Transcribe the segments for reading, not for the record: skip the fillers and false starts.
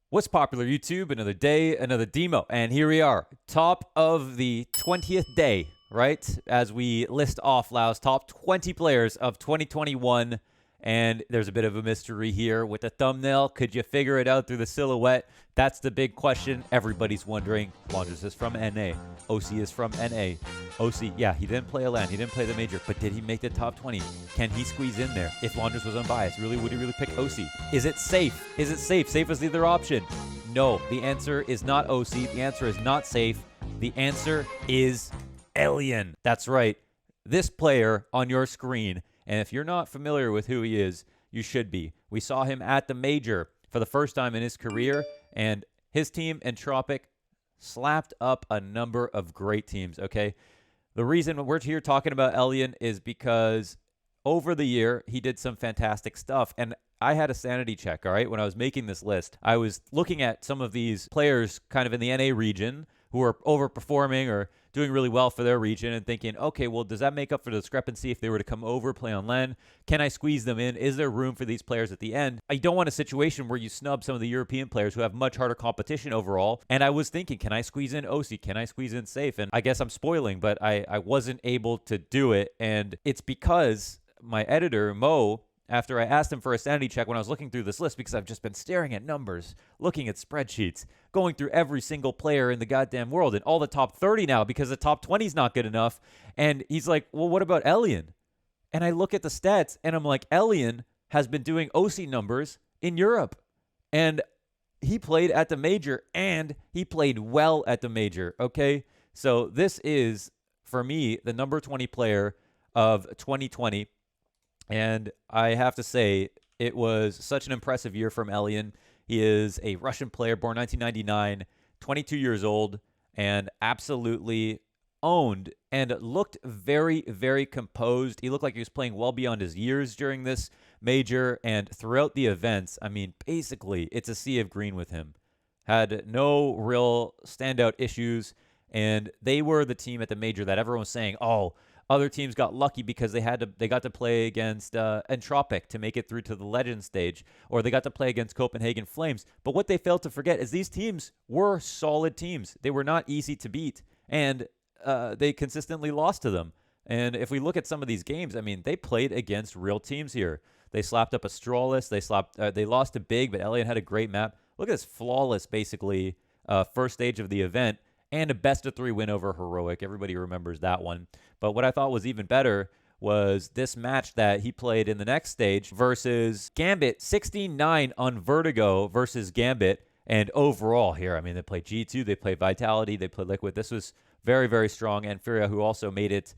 What's popular, YouTube? Another day, another demo. And here we are, top of the 20th day, right? As we list off Lau's top 20 players of 2021. And there's a bit of a mystery here with the thumbnail. Could you figure it out through the silhouette? That's the big question everybody's wondering. Launders is from NA. OC is from NA. OC, yeah, he didn't play a LAN. He didn't play the major. But did he make the top 20? Can he squeeze in there? If Launders was unbiased, would he really pick OC? Is it safe? Is it safe? Safe is the other option. No, the answer is not OC. The answer is not safe. The answer is Alien. That's right. This player on your screen. And if you're not familiar with who he is, you should be. We saw him at the major for the first time in his career, and his team, Entropic, slapped up a number of great teams, okay? The reason we're here talking about Elian is because over the year, he did some fantastic stuff. And I had a sanity check, all right? When I was making this list, I was looking at some of these players kind of in the NA region who are overperforming or doing really well for their region and thinking, okay, well, does that make up for the discrepancy if they were to come over, play on LAN? Can I squeeze them in? Is there room for these players at the end? I don't want a situation where you snub some of the European players who have much harder competition overall. And I was thinking, can I squeeze in OC? Can I squeeze in Safe? And I guess I'm spoiling, but I wasn't able to do it. And it's because my editor, Mo, after I asked him for a sanity check when I was looking through this list, because I've just been staring at numbers, looking at spreadsheets, going through every single player in the goddamn world and all the top 30 now because the top 20 is not good enough. And he's like, well, what about Elian? And I look at the stats and I'm like, Elian has been doing OC numbers in Europe. And he played at the major and he played well at the major, okay? So this is, for me, the number 20 player of 2020. And I have to say, it was such an impressive year from Elian. He is a Russian player, born 1999, 22 years old, and absolutely owned and looked very, very composed. He looked like he was playing well beyond his years during this major, and throughout the events, I mean, basically, it's a sea of green with him. Had no real standout issues, and they were the team at the major that everyone was saying, oh, other teams got lucky because they got to play against Entropic to make it through to the Legend stage, or they got to play against Copenhagen Flames. But what they failed to forget is these teams were solid teams. They were not easy to beat, and they consistently lost to them. And if we look at some of these games, I mean, they played against real teams here. They slapped up Astralis. They lost to Big, but Elian had a great map. Look at this flawless, basically, first stage of the event. And a best-of-3 win over Heroic. Everybody remembers that one. But what I thought was even better was this match that he played in the next stage versus Gambit. 16-9 on Vertigo versus Gambit. And overall here, I mean, they played G2, they played Vitality, they played Liquid. This was very, very strong. And Furia, who also made it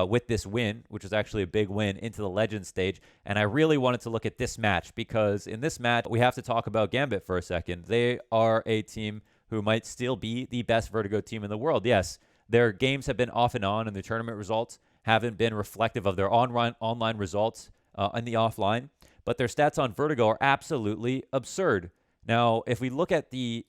with this win, which was actually a big win, into the Legend stage. And I really wanted to look at this match because in this match, we have to talk about Gambit for a second. They are a team who might still be the best Vertigo team in the world. Yes, their games have been off and on, and their tournament results haven't been reflective of their online results in the offline. But their stats on Vertigo are absolutely absurd. Now, if we look at the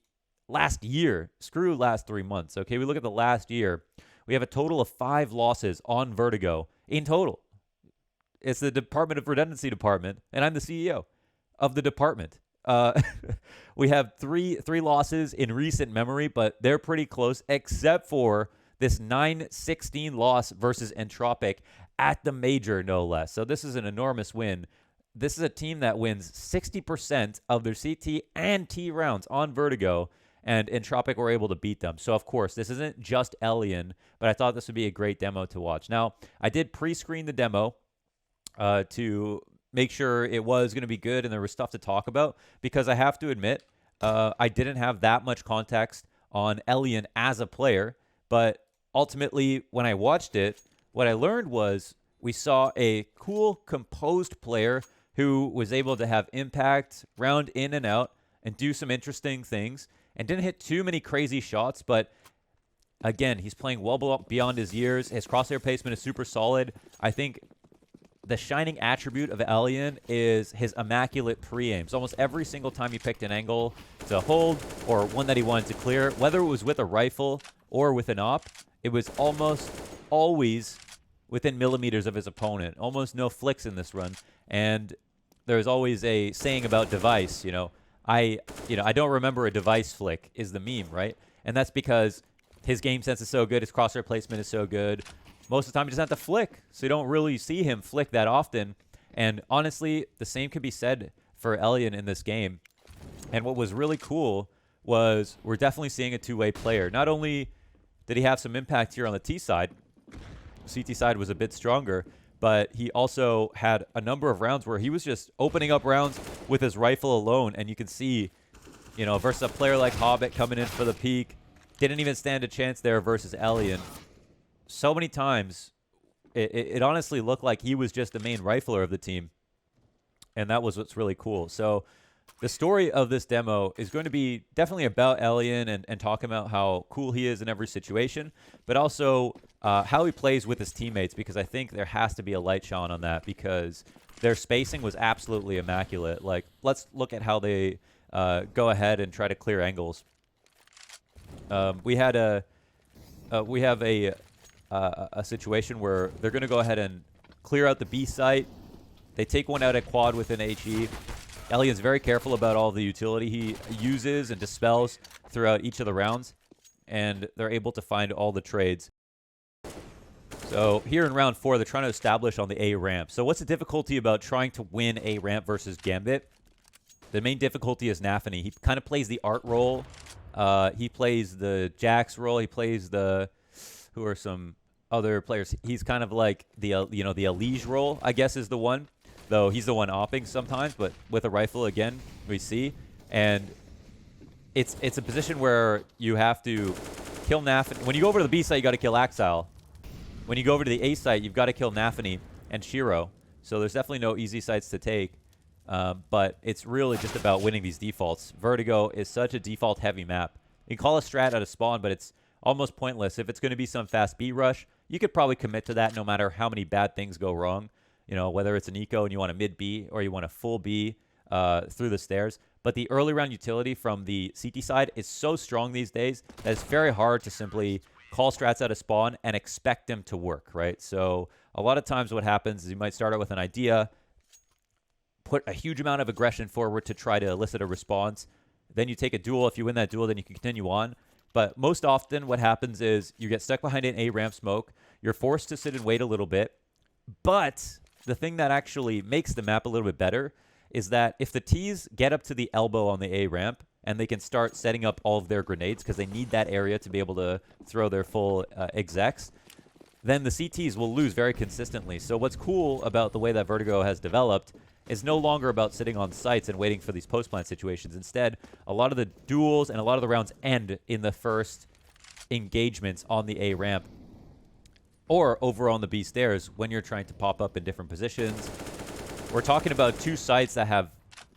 last year, screw last 3 months, okay? We look at the last year, we have a total of 5 losses on Vertigo in total. It's the Department of Redundancy department, and I'm the CEO of the department. We have three losses in recent memory, but they're pretty close, except for this 9-16 loss versus Entropic at the major, no less. So this is an enormous win. This is a team that wins 60% of their CT and T rounds on Vertigo, and Entropic were able to beat them. So, of course, this isn't just Elian, but I thought this would be a great demo to watch. Now, I did pre-screen the demo to make sure it was going to be good and there was stuff to talk about, because I have to admit, I didn't have that much context on Elian as a player, but ultimately when I watched it, what I learned was we saw a cool, composed player who was able to have impact, round in and out, and do some interesting things, and didn't hit too many crazy shots, but again, he's playing well beyond his years. His crosshair placement is super solid. I think the shining attribute of Elian is his immaculate pre-aims. Almost every single time he picked an angle to hold or one that he wanted to clear, whether it was with a rifle or with an op, it was almost always within millimeters of his opponent. Almost no flicks in this run. And there's always a saying about device, you know, I don't remember a device flick is the meme, right? And that's because his game sense is so good, his crosshair placement is so good. Most of the time, he doesn't have to flick, so you don't really see him flick that often. And honestly, the same can be said for Elian in this game. And what was really cool was we're definitely seeing a two-way player. Not only did he have some impact here on the T side, CT side was a bit stronger, but he also had a number of rounds where he was just opening up rounds with his rifle alone. And you can see, versus a player like Hobbit coming in for the peak, didn't even stand a chance there versus Elian. So many times, it honestly looked like he was just the main rifler of the team. And that was what's really cool. So the story of this demo is going to be definitely about Elian and talking about how cool he is in every situation, but also how he plays with his teammates, because I think there has to be a light shone on that, because their spacing was absolutely immaculate. Like, let's look at how they go ahead and try to clear angles. We have a situation where they're going to go ahead and clear out the B site. They take one out at quad with an HE. Elian's very careful about all the utility he uses and dispels throughout each of the rounds, and they're able to find all the trades. So here in round 4, they're trying to establish on the A ramp. So what's the difficulty about trying to win A ramp versus Gambit? The main difficulty is Nafany. He kind of plays the art role. He plays the Jax role. He plays the... Who are some other players? He's kind of like the the Elige role, I guess, is the one. Though he's the one opping sometimes, but with a rifle, again, we see. And it's a position where you have to kill Nafany. When you go over to the B site, you got to kill Axile. When you go over to the A site, you've got to kill Nafany and Shiro. So there's definitely no easy sites to take. But it's really just about winning these defaults. Vertigo is such a default-heavy map. You can call a strat out of spawn, but it's almost pointless. If it's going to be some fast B rush, you could probably commit to that no matter how many bad things go wrong. Whether it's an eco and you want a mid B or you want a full B through the stairs. But the early round utility from the CT side is so strong these days that it's very hard to simply call strats out of spawn and expect them to work, right? So a lot of times what happens is you might start out with an idea, put a huge amount of aggression forward to try to elicit a response. Then you take a duel. If you win that duel, then you can continue on. But most often what happens is you get stuck behind an A ramp smoke. You're forced to sit and wait a little bit. But the thing that actually makes the map a little bit better is that if the Ts get up to the elbow on the A ramp and they can start setting up all of their grenades because they need that area to be able to throw their full execs, then the CTs will lose very consistently. So what's cool about the way that Vertigo has developed is no longer about sitting on sites and waiting for these post-plant situations. Instead, a lot of the duels and a lot of the rounds end in the first engagements on the A ramp or over on the B stairs when you're trying to pop up in different positions. We're talking about two sites that have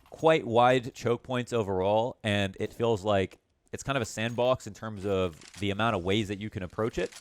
quite wide choke points overall, and it feels like it's kind of a sandbox in terms of the amount of ways that you can approach it.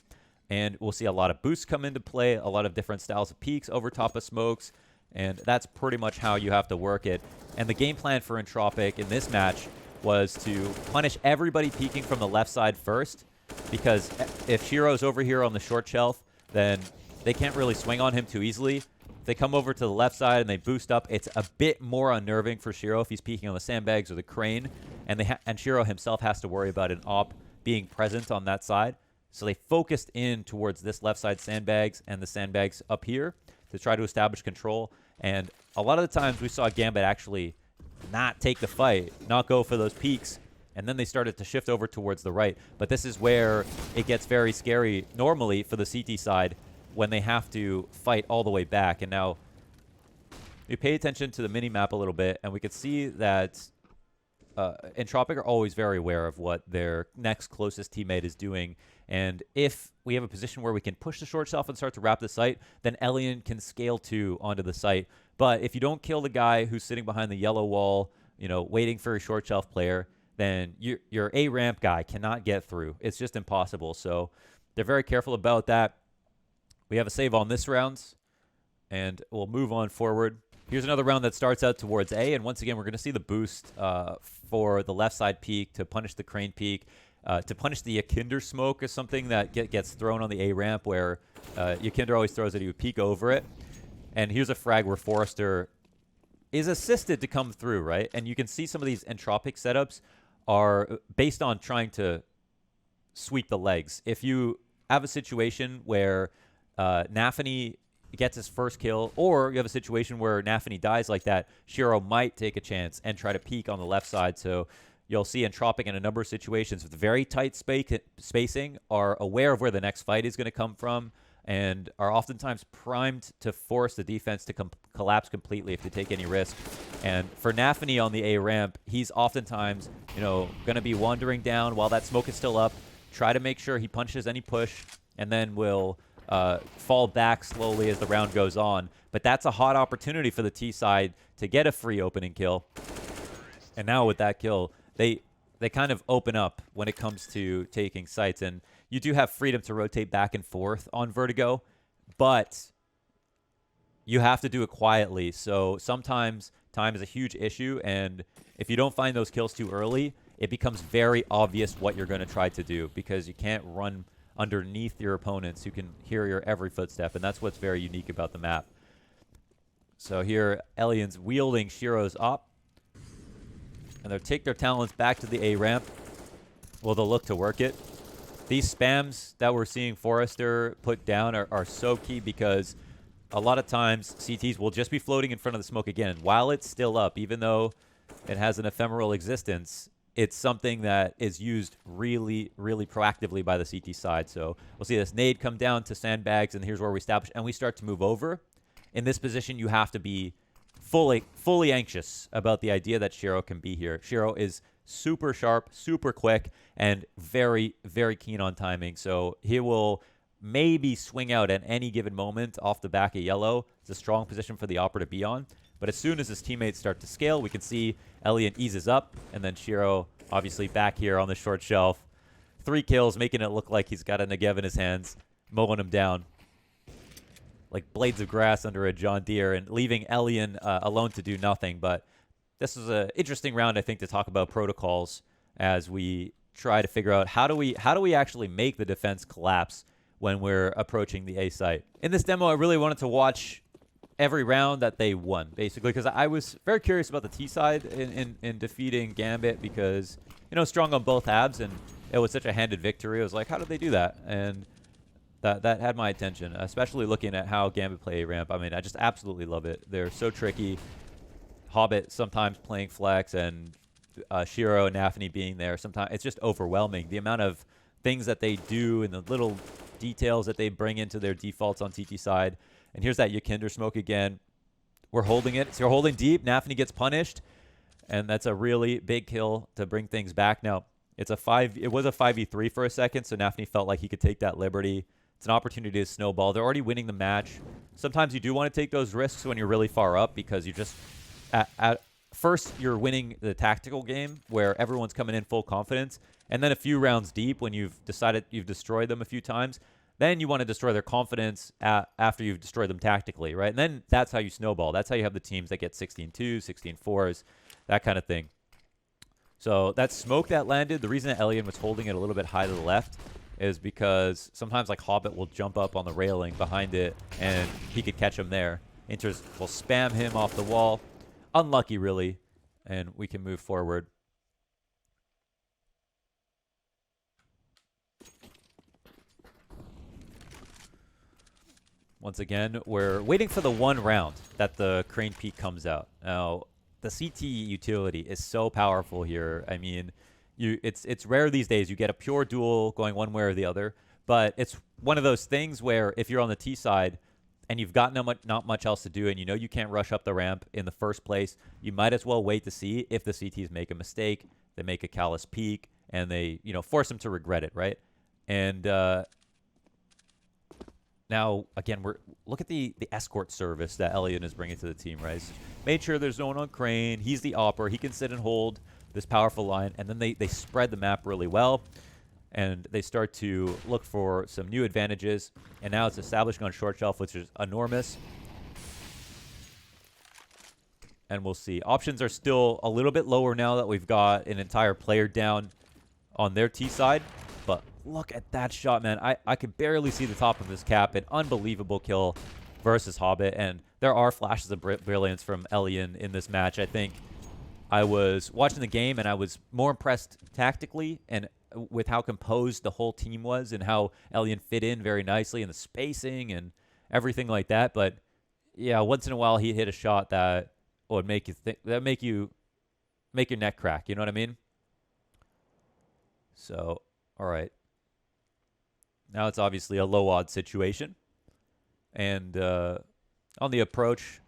And we'll see a lot of boosts come into play, a lot of different styles of peaks over top of smokes, and that's pretty much how you have to work it. And the game plan for Entropic in this match was to punish everybody peeking from the left side first, because if Shiro's over here on the short shelf, then they can't really swing on him too easily. If they come over to the left side and they boost up, it's a bit more unnerving for Shiro if he's peeking on the sandbags or the crane, and Shiro himself has to worry about an op being present on that side. So they focused in towards this left side sandbags and the sandbags up here to try to establish control. And a lot of the times we saw Gambit actually not take the fight, not go for those peaks, and then they started to shift over towards the right. But this is where it gets very scary normally for the CT side when they have to fight all the way back. And now we pay attention to the mini-map a little bit, and we can see that Entropic are always very aware of what their next closest teammate is doing. And if we have a position where we can push the short shelf and start to wrap the site, then Elian can scale to onto the site. But if you don't kill the guy who's sitting behind the yellow wall, waiting for a short shelf player, then your A ramp guy cannot get through. It's just impossible. So they're very careful about that. We have a save on this round, and we'll move on forward. Here's another round that starts out towards A, and once again, we're going to see the boost for the left side peak to punish the crane peak. To punish the Yakinder smoke is something that gets thrown on the A ramp, where Yakinder always throws it. He would peek over it. And here's a frag where Forrester is assisted to come through, right? And you can see some of these entropic setups are based on trying to sweep the legs. If you have a situation where Nafany gets his first kill, or you have a situation where Nafany dies like that, Shiro might take a chance and try to peek on the left side. So you'll see Entropic in a number of situations with very tight spacing are aware of where the next fight is going to come from and are oftentimes primed to force the defense to collapse completely if they take any risk. And for Nafany on the A ramp, he's oftentimes, going to be wandering down while that smoke is still up, try to make sure he punches any push, and then will fall back slowly as the round goes on. But that's a hot opportunity for the T side to get a free opening kill. And now with that kill, they kind of open up when it comes to taking sites. And you do have freedom to rotate back and forth on Vertigo, but you have to do it quietly. So sometimes time is a huge issue, and if you don't find those kills too early, it becomes very obvious what you're going to try to do, because you can't run underneath your opponents who can hear your every footstep, and that's what's very unique about the map. So here, Elian's wielding Shiro's op, and they'll take their talents back to the A ramp. Well, they'll look to work it. These spams that we're seeing Forrester put down are so key, because a lot of times CTs will just be floating in front of the smoke again. While it's still up, even though it has an ephemeral existence, it's something that is used really, really proactively by the CT side. So we'll see this nade come down to sandbags, and here's where we establish, and we start to move over. In this position, you have to be fully anxious about the idea that Shiro can be here. Shiro is super sharp, super quick, and very, very keen on timing. So he will maybe swing out at any given moment off the back of yellow. It's a strong position for the Opera to be on. But as soon as his teammates start to scale, we can see Elian eases up, and then Shiro obviously back here on the short shelf. 3 kills, making it look like he's got a Negev in his hands, mowing him down like blades of grass under a John Deere, and leaving Elian alone to do nothing. But this is an interesting round, I think, to talk about protocols as we try to figure out how do we actually make the defense collapse when we're approaching the A site. In this demo, I really wanted to watch every round that they won, basically, because I was very curious about the T side in defeating Gambit, because, strong on both halves, and it was such a handed victory. I was like, how did they do that? And that had my attention, especially looking at how Gambit play A ramp. I mean, I just absolutely love it. They're so tricky. Hobbit sometimes playing flex, and Shiro and Nafany being there. Sometimes it's just overwhelming, the amount of things that they do and the little details that they bring into their defaults on TT side. And here's that Yakinder smoke again. We're holding it. So we're holding deep. Nafany gets punished, and that's a really big kill to bring things back. Now, it was a 5v3 for a second, so Nafany felt like he could take that liberty. It's an opportunity to snowball. They're already winning the match. Sometimes you do want to take those risks when you're really far up, because you just at first you're winning the tactical game where everyone's coming in full confidence, and then a few rounds deep, when you've decided you've destroyed them a few times, then you want to destroy their confidence after you've destroyed them tactically, right? And then that's how you snowball. That's how you have the teams that get 16-2s, 16-4s, that kind of thing. So that smoke that landed, the reason that Elian was holding it a little bit high to the left is because sometimes like Hobbit will jump up on the railing behind it, and he could catch him there. Inters will spam him off the wall. Unlucky, really, and we can move forward. Once again, we're waiting for the one round that the Crane Peak comes out. Now, the CT utility is so powerful here. I mean, it's rare these days you get a pure duel going one way or the other, but it's one of those things where if you're on the T side and you've got not much else to do, and you can't rush up the ramp in the first place, you might as well wait to see if the CTs make a mistake, they make a callous peak, and they force them to regret it, right? And now, again, look at the escort service that Elian is bringing to the team, right? He's made sure there's no one on Crane. He's the opper. He can sit and hold this powerful line, and then they spread the map really well, and they start to look for some new advantages, and now it's establishing on short shelf, which is enormous. And we'll see. Options are still a little bit lower now that we've got an entire player down on their T side, but look at that shot, man. I could barely see the top of his cap. An unbelievable kill versus Hobbit, and there are flashes of brilliance from Elian in this match. I think I was watching the game, and I was more impressed tactically and with how composed the whole team was and how Elian fit in very nicely and the spacing and everything like that. But yeah, once in a while he hit a shot that would make you think, that make your neck crack. You know what I mean? So, all right. Now it's obviously a low odds situation. And on the approach,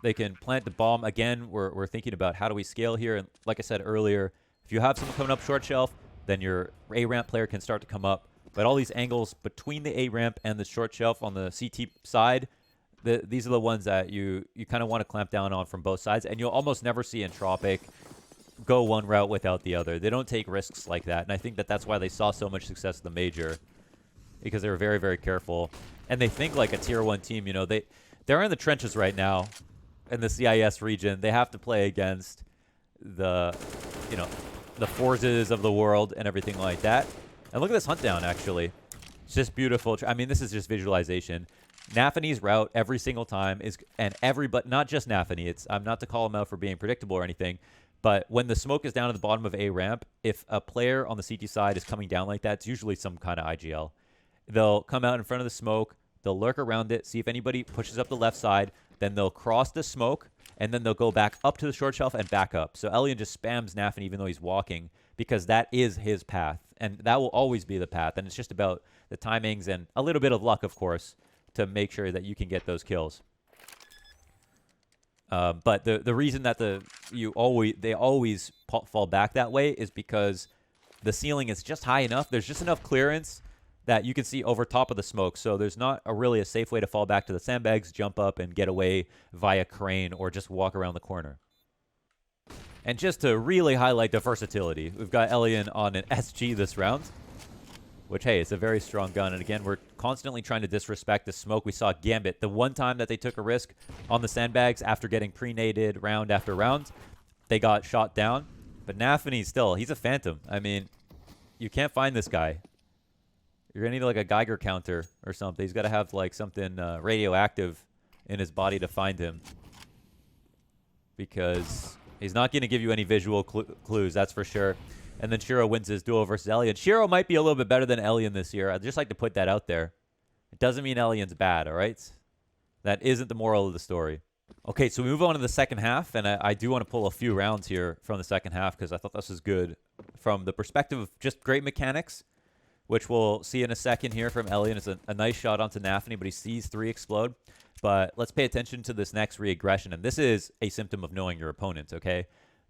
they can plant the bomb. Again, we're thinking about how do we scale here. And like I said earlier, if you have someone coming up short shelf, then your A-ramp player can start to come up. But all these angles between the A-ramp and the short shelf on the CT side, these are the ones that you kind of want to clamp down on from both sides. And you'll almost never see Entropic go one route without the other. They don't take risks like that. And I think that that's why they saw so much success in the Major, because they were very, very careful. And they think like a Tier 1 team. You know, they're in the trenches right now in the CIS region. They have to play against the, you know, the Forzes of the world and everything like that. And look at this hunt down, actually. It's just beautiful. I mean, this is just visualization. Nafany's route every single time is, but not just Nafany. I'm not to call him out for being predictable or anything, but when the smoke is down at the bottom of A ramp, if a player on the CT side is coming down like that, it's usually some kind of IGL. They'll come out in front of the smoke, they'll lurk around it, see if anybody pushes up the left side, then they'll cross the smoke, and then they'll go back up to the short shelf and back up. So Elian just spams Nafany even though he's walking, because that is his path, and that will always be the path. And it's just about the timings and a little bit of luck, of course, to make sure that you can get those kills. But the reason that they always fall back that way is because the ceiling is just high enough. There's just enough clearance that you can see over top of the smoke. So there's not really a safe way to fall back to the sandbags, jump up, and get away via crane or just walk around the corner. And just to really highlight the versatility, we've got Elian on an SG this round, which, hey, it's a very strong gun. And again, we're constantly trying to disrespect the smoke. We saw Gambit. The one time that they took a risk on the sandbags after getting pre-naded round after round, they got shot down. But Nafany still, he's a phantom. I mean, you can't find this guy. You're going to need like a Geiger counter or something. He's got to have like something radioactive in his body to find him, because he's not going to give you any visual clues, that's for sure. And then Shiro wins his duel versus Elian. Shiro might be a little bit better than Elian this year. I'd just like to put that out there. It doesn't mean Elian's bad, all right? That isn't the moral of the story. Okay, so we move on to the second half, and I do want to pull a few rounds here from the second half because I thought this was good from the perspective of just great mechanics, which we'll see in a second here from Elian. It's a nice shot onto Nafany, but he sees 3 explode. But let's pay attention to this next re-aggression, and this is a symptom of knowing your opponent, okay?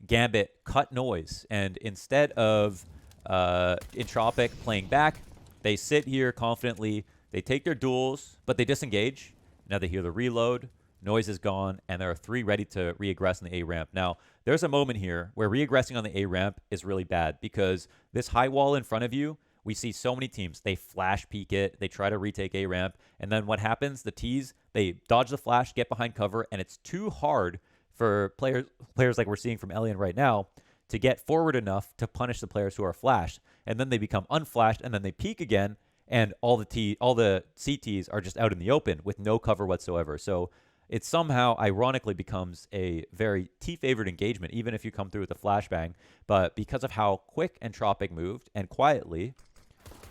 Gambit cut noise, and instead of Entropic playing back, they sit here confidently, they take their duels, but they disengage. Now they hear the reload, noise is gone, and there are 3 ready to re-aggress on the A-ramp. Now, there's a moment here where re-aggressing on the A-ramp is really bad, because this high wall in front of you, we see so many teams, they flash peek it, they try to retake A-ramp, and then what happens? The T's, they dodge the flash, get behind cover, and it's too hard for players like we're seeing from Elian right now to get forward enough to punish the players who are flashed. And then they become unflashed, and then they peek again, and all the CTs are just out in the open with no cover whatsoever. So it somehow ironically becomes a very T-favored engagement, even if you come through with a flashbang. But because of how quick Entropic moved and quietly,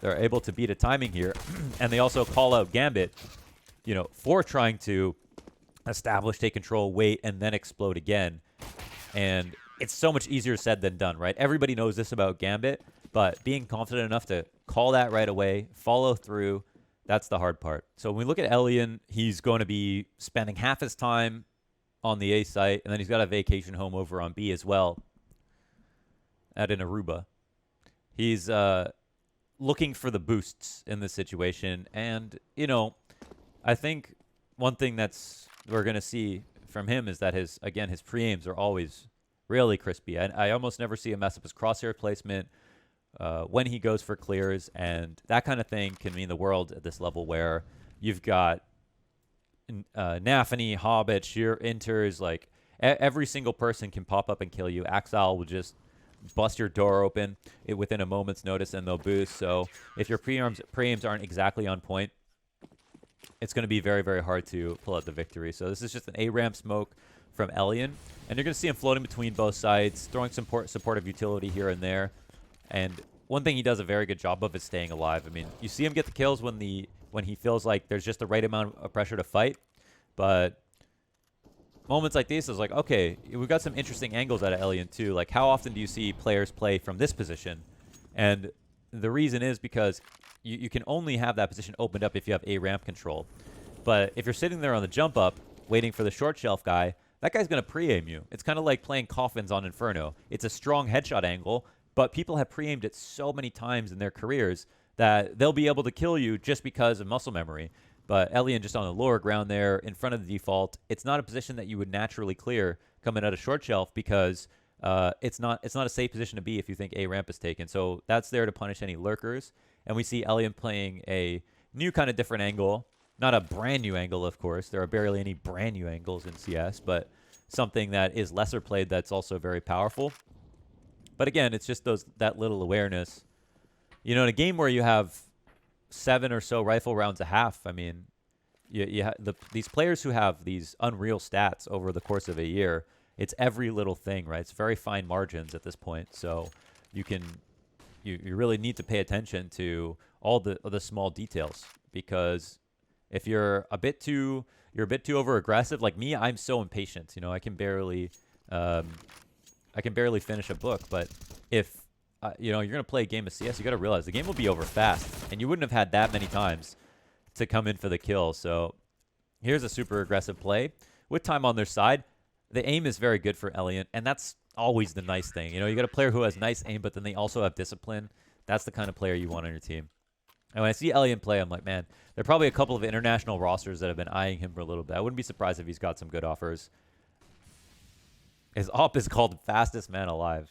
they're able to beat a timing here. And they also call out Gambit, you know, for trying to establish, take control, wait, and then explode again. And it's so much easier said than done, right? Everybody knows this about Gambit, but being confident enough to call that right away, follow through, that's the hard part. So when we look at Elian, he's going to be spending half his time on the A site, and then he's got a vacation home over on B as well at an Aruba. He's looking for the boosts in this situation. And, you know, I think one thing we're going to see from him is that his pre-aims are always really crispy. I almost never see him mess up his crosshair placement when he goes for clears, and that kind of thing can mean the world at this level where you've got Nafany, Hobbit, Sheer enters, like every single person can pop up and kill you. Axal will just bust your door open within a moment's notice, and they'll boost. So if your pre-aims aren't exactly on point, it's going to be very, very hard to pull out the victory. So this is just an A-ramp smoke from Elian. And you're going to see him floating between both sides, throwing some supportive utility here and there. And one thing he does a very good job of is staying alive. I mean, you see him get the kills when he feels like there's just the right amount of pressure to fight. But moments like these is like, okay, we've got some interesting angles out of Elian too. Like, how often do you see players play from this position? And the reason is because you can only have that position opened up if you have A-ramp control. But if you're sitting there on the jump up, waiting for the short shelf guy, that guy's going to pre-aim you. It's kind of like playing Coffins on Inferno. It's a strong headshot angle, but people have pre-aimed it so many times in their careers that they'll be able to kill you just because of muscle memory. But Elian just on the lower ground there in front of the default, it's not a position that you would naturally clear coming out of short shelf because it's not a safe position to be if you think A-ramp is taken. So that's there to punish any lurkers. And we see Elian playing a new kind of different angle. Not a brand new angle, of course. There are barely any brand new angles in CS, but something that is lesser played that's also very powerful. But again, it's just that little awareness. You know, in a game where you have 7 or so rifle rounds a half, I mean, these players who have these unreal stats over the course of a year, it's every little thing, right? It's very fine margins at this point. So you really need to pay attention to all the small details, because if you're a bit too over aggressive, like me, I'm so impatient. You know, I can barely finish a book. But if you know, you're gonna play a game of CS, you got to realize the game will be over fast, and you wouldn't have had that many times to come in for the kill. So here's a super aggressive play with time on their side. The aim is very good for Elian, and that's always the nice thing. You know, you got a player who has nice aim, but then they also have discipline. That's the kind of player you want on your team. And when I see Elian play, I'm like, man, there are probably a couple of international rosters that have been eyeing him for a little bit. I wouldn't be surprised if he's got some good offers. His op is called fastest man alive.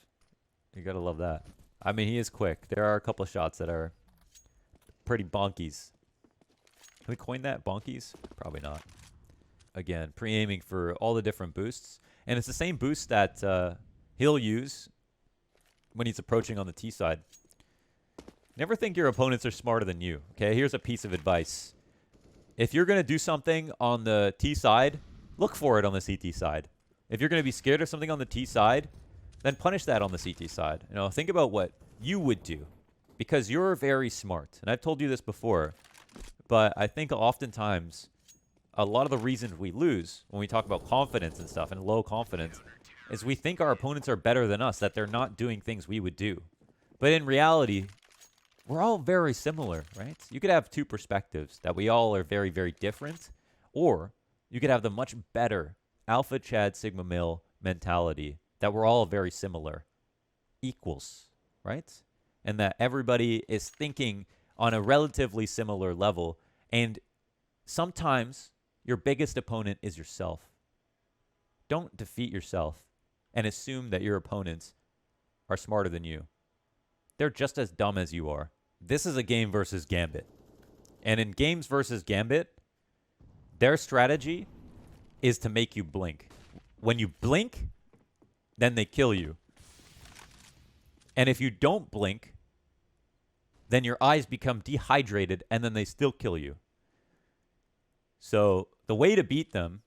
You got to love that. I mean, he is quick. There are a couple of shots that are pretty bonkies. Can we coin that? Bonkies? Probably not. Again, pre-aiming for all the different boosts. And it's the same boost that he'll use when he's approaching on the T side. Never think your opponents are smarter than you. Okay, here's a piece of advice. If you're going to do something on the T side, look for it on the CT side. If you're going to be scared of something on the T side, then punish that on the CT side. You know, think about what you would do, because you're very smart. And I've told you this before, but I think oftentimes a lot of the reasons we lose when we talk about confidence and stuff and low confidence is we think our opponents are better than us, that they're not doing things we would do. But in reality, we're all very similar, right? You could have two perspectives, that we all are very, very different, or you could have the much better Alpha Chad Sigma Male mentality, that we're all very similar, equals, right? And that everybody is thinking on a relatively similar level. And sometimes your biggest opponent is yourself. Don't defeat yourself and assume that your opponents are smarter than you. They're just as dumb as you are. This is a game versus Gambit. And in games versus Gambit, their strategy is to make you blink. When you blink, then they kill you. And if you don't blink, then your eyes become dehydrated, and then they still kill you. So the way to beat them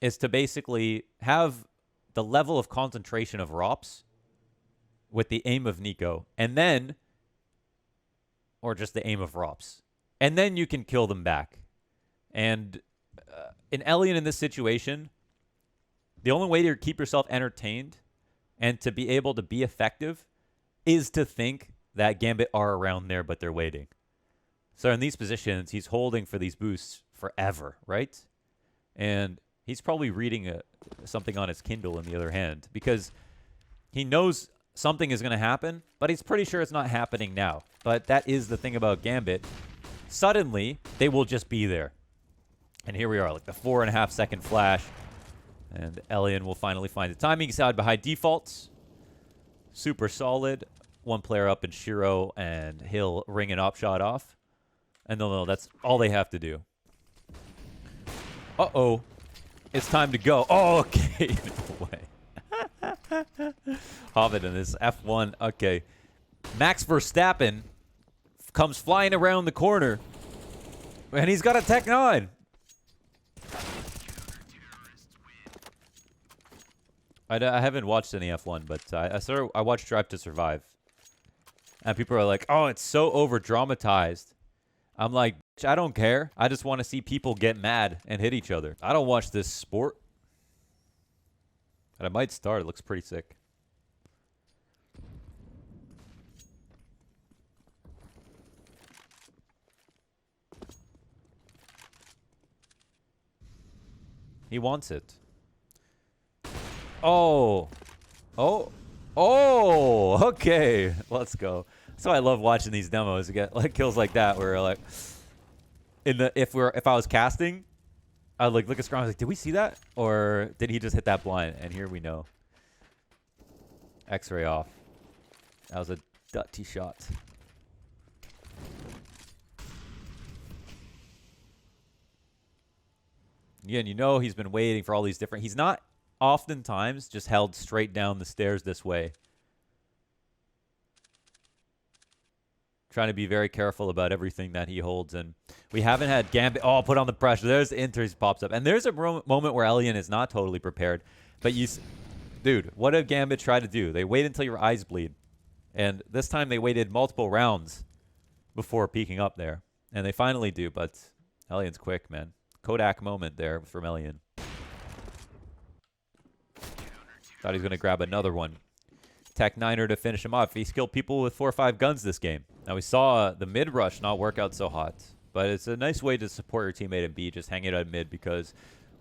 is to basically have the level of concentration of Rops with the aim of Nico, and then, or just the aim of Rops. And then you can kill them back. And in Elian in this situation, the only way to keep yourself entertained and to be able to be effective is to think that Gambit are around there, but they're waiting. So in these positions, he's holding for these boosts forever, right? And he's probably reading something on his Kindle in the other hand, because he knows something is going to happen, but he's pretty sure it's not happening now. But that is the thing about Gambit. Suddenly, they will just be there. And here we are, like the 4.5 second flash. And Elian will finally find the timing. He's out behind defaults. Super solid. One player up in Shiro, and he'll ring an op shot off. And they'll know that's all they have to do. Uh-oh. It's time to go. Oh, okay. No way. Hobbit in this F1. Okay. Max Verstappen comes flying around the corner. And he's got a Tech 9. I haven't watched any F1, but I watched Drive to Survive. And people are like, oh, it's so over-dramatized. I'm like, I don't care. I just want to see people get mad and hit each other. I don't watch this sport. And I might start. It looks pretty sick. He wants it. Oh. Oh. Oh. Okay. Let's go. That's why I love watching these demos. You get like kills like that where like if I was casting, I'd like look at Scrum. I was like, did we see that? Or did he just hit that blind? And here we know. X-ray off. That was a dirty shot. Yeah, and you know he's been waiting for all these different... He's not oftentimes just held straight down the stairs this way. Trying to be very careful about everything that he holds. And we haven't had Gambit... Oh, put on the pressure. There's the Inter. He pops up. And there's a moment where Elian is not totally prepared. But you... Dude, what did Gambit try to do? They wait until your eyes bleed. And this time they waited multiple rounds before peeking up there. And they finally do, but Elian's quick, man. Kodak moment there from Elian. Thought he was going to grab another one. Tech Niner to finish him off. He's killed people with 4 or 5 guns this game. Now we saw the mid rush not work out so hot, but it's a nice way to support your teammate in B, just hang it out mid, because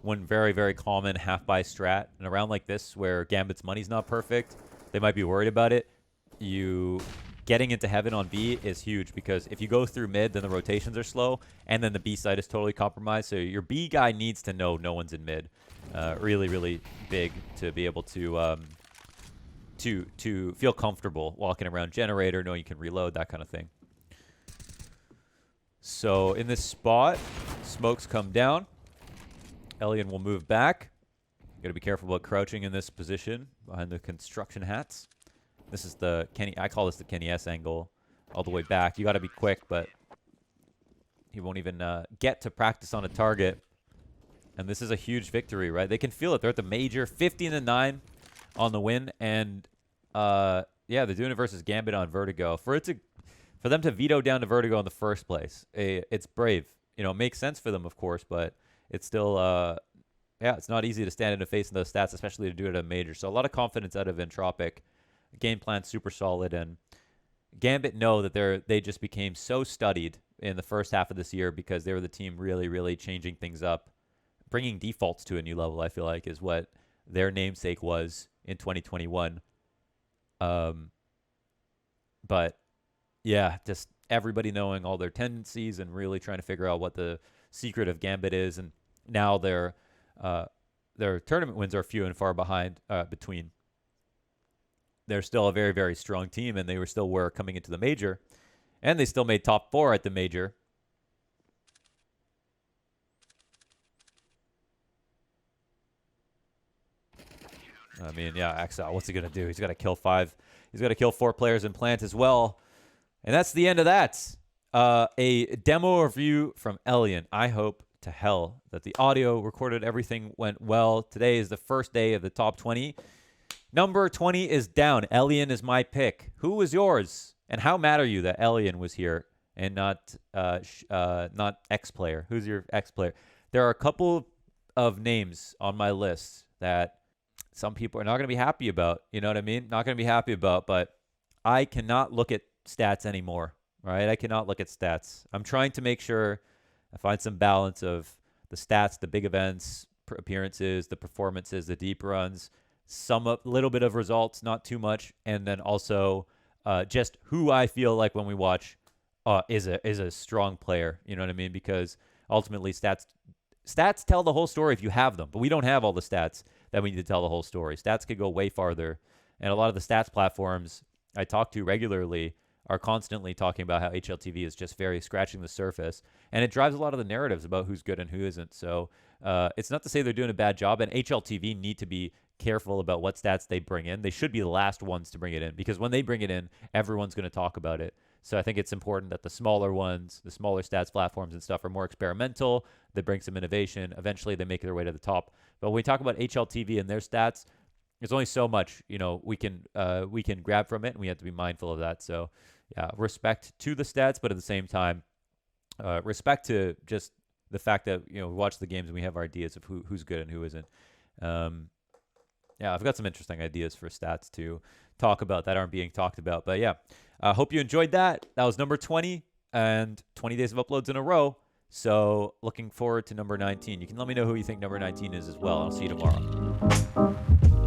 one very, very common half-buy strat, and around like this where Gambit's money's not perfect, they might be worried about it. You getting into heaven on B is huge, because if you go through mid, then the rotations are slow, and then the B side is totally compromised. So your B guy needs to know no one's in mid. Really, really big to be able to feel comfortable walking around generator, knowing you can reload, that kind of thing. So in this spot, smokes come down. Elian will move back. Got to be careful about crouching in this position behind the construction hats. This is the Kenny. I call this the Kenny S angle, all the way back. You got to be quick, but he won't even get to practice on a target. And this is a huge victory, right? They can feel it. They're at the major, 15-9 on the win, and yeah, they're doing it versus Gambit on Vertigo. For them to veto down to Vertigo in the first place, it's brave. You know, it makes sense for them, of course, but it's still yeah, it's not easy to stand in the face of those stats, especially to do it at a major. So a lot of confidence out of Entropic. Game plan super solid, and Gambit know that they just became so studied in the first half of this year because they were the team really, really changing things up, bringing defaults to a new level. I feel like is what their namesake was in 2021. But yeah, just everybody knowing all their tendencies and really trying to figure out what the secret of Gambit is, and now their tournament wins are few and far behind between. They're still a very, very strong team, and they were coming into the major, and they still made top 4 at the major. I mean, yeah, Axel, what's he going to do? He's got to kill 5. He's got to kill 4 players in plant as well. And that's the end of that. A demo review from Elian. I hope to hell that the audio recorded, everything went well. Today is the first day of the top 20. Number 20 is down. Elian is my pick. Who was yours? And how mad are you that Elian was here and not X player? Who's your X player? There are a couple of names on my list that some people are not going to be happy about. You know what I mean? Not going to be happy about, but I cannot look at stats anymore, right? I cannot look at stats. I'm trying to make sure I find some balance of the stats, the big events, appearances, the performances, the deep runs, some little bit of results, not too much, and then also just who I feel like when we watch is a strong player. You know what I mean? Because ultimately stats tell the whole story if you have them, but we don't have all the stats that we need to tell the whole story. Stats could go way farther, and a lot of the stats platforms I talk to regularly are constantly talking about how HLTV is just very scratching the surface, and it drives a lot of the narratives about who's good and who isn't. So it's not to say they're doing a bad job, and HLTV need to be careful about what stats they bring in. They should be the last ones to bring it in, because when they bring it in, everyone's going to talk about it. So I think it's important that the smaller ones, the smaller stats platforms and stuff, are more experimental. They bring some innovation. Eventually, they make their way to the top. But when we talk about HLTV and their stats, there's only so much, we can grab from it, and we have to be mindful of that. So, yeah, respect to the stats, but at the same time, respect to just the fact that we watch the games and we have our ideas of who's good and who isn't. Yeah, I've got some interesting ideas for stats to talk about that aren't being talked about. But yeah, I hope you enjoyed that. That was number 20 and 20 days of uploads in a row. So looking forward to number 19. You can let me know who you think number 19 is as well. I'll see you tomorrow.